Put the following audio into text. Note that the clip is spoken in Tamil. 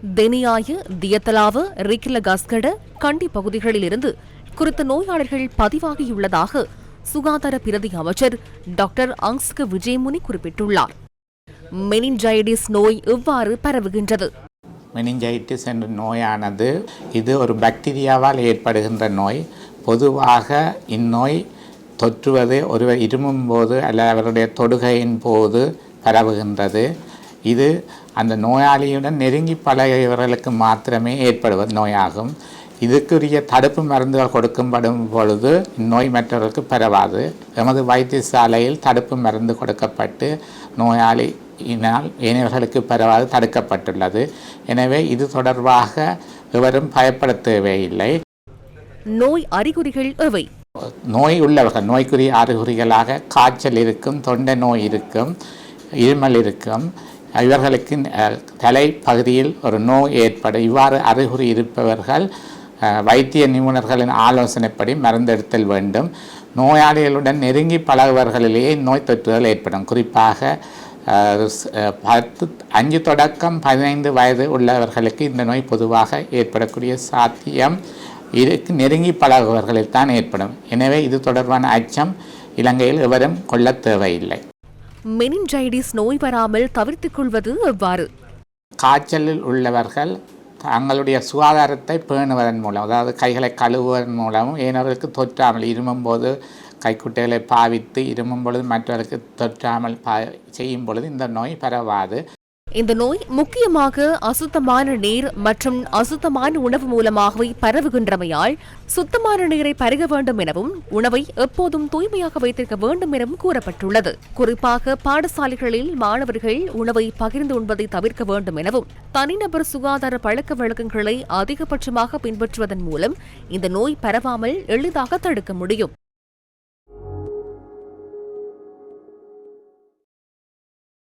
தெனியாய, தியத்தலாவ, ரிக்கிலகாஸ்கட, கண்டி பகுதிகளிலிருந்து குறித்த நோயாளர்கள் பதிவாகியுள்ளதாக சுகாதார பிரதி அமைச்சர் டாக்டர் அங்ஸ்க விஜயமுனி குறிப்பிட்டுள்ளார். மெனிஞ்சைடிஸ் நோய் எவ்வாறு பரவுகின்றது? மெனிஞ்சைட்டிஸ் என்ற நோயானது இது ஒரு பாக்டீரியாவால் ஏற்படுகின்ற நோய். பொதுவாக இந்நோய் தொற்றுவது ஒருவர் இருமும் போது அல்லது அவருடைய தொடுகையின் போது பரவுகின்றது. இது அந்த நோயாளியுடன் நெருங்கி பழகியவர்களுக்கு மாத்திரமே ஏற்படுவது நோயாகும். இதுக்குரிய தடுப்பு மருந்துகள் கொடுக்கப்படும் பொழுது இந்நோய் மற்றவர்களுக்கு பரவாது. எமது வைத்தியசாலையில் தடுப்பு மருந்து கொடுக்கப்பட்டு நோயாளியினால் ஏனையவர்களுக்கு பரவாது தடுக்கப்பட்டுள்ளது. எனவே இது தொடர்பாக எவரும் பயப்பட தேவையில்லை. நோய் அறிகுறிகள் எவை? நோய் உள்ளவர்கள் நோய்க்குரிய அறிகுறிகளாக காய்ச்சல் இருக்கும், தொண்டை நோய் இருக்கும், இருமல் இருக்கும். இவர்களுக்கு தலை பகுதியில் ஒரு நோய் ஏற்படும். இவ்வாறு அறிகுறி இருப்பவர்கள் வைத்திய நிபுணர்களின் ஆலோசனைப்படி மருந்தெடுத்தல் வேண்டும். நோயாளிகளுடன் நெருங்கி பழகுவர்களிலேயே நோய் தொற்றுதல் ஏற்படும். குறிப்பாக 5 தொடக்கம் 15 வயது உள்ளவர்களுக்கு இந்த நோய் பொதுவாக ஏற்படக்கூடிய சாத்தியம் நெருங்கி பழகுவர்களில் தான் ஏற்படும். எனவே இது தொடர்பான அச்சம் இலங்கையில் எவரும் கொள்ள தேவையில்லை. மெனிஞ்சைடிஸ் நோய் வராமல் தவிர்த்துக் கொள்வது எவ்வாறு? காய்ச்சலில் உள்ளவர்கள் தங்களுடைய சுகாதாரத்தை பேணுவதன் மூலம், அதாவது கைகளை கழுவுவதன் மூலமும் ஏனவர்களுக்கு தொற்றாமல் இருமும் போது கைக்குட்டைகளை பாவித்து இருமும் பொழுது மற்றவர்களுக்கு தொற்றாமல் செய்யும் பொழுது இந்த நோய் பரவாது. இந்த நோய் முக்கியமாக அசுத்தமான நீர் மற்றும் அசுத்தமான உணவு மூலமாகவே பரவுகின்றமையால் சுத்தமான நீரை பருக வேண்டும் எனவும் உணவை எப்போதும் தூய்மையாக வைத்திருக்க வேண்டும் எனவும் கூறப்பட்டுள்ளது. குறிப்பாக பாடசாலைகளில் மாணவர்கள் உணவை பகிர்ந்து உண்பதை தவிர்க்க வேண்டும் எனவும் தனிநபர் சுகாதார பழக்க வழக்கங்களை அதிகபட்சமாக பின்பற்றுவதன் மூலம் இந்த நோய் பரவாமல் எளிதாக தடுக்க முடியும்.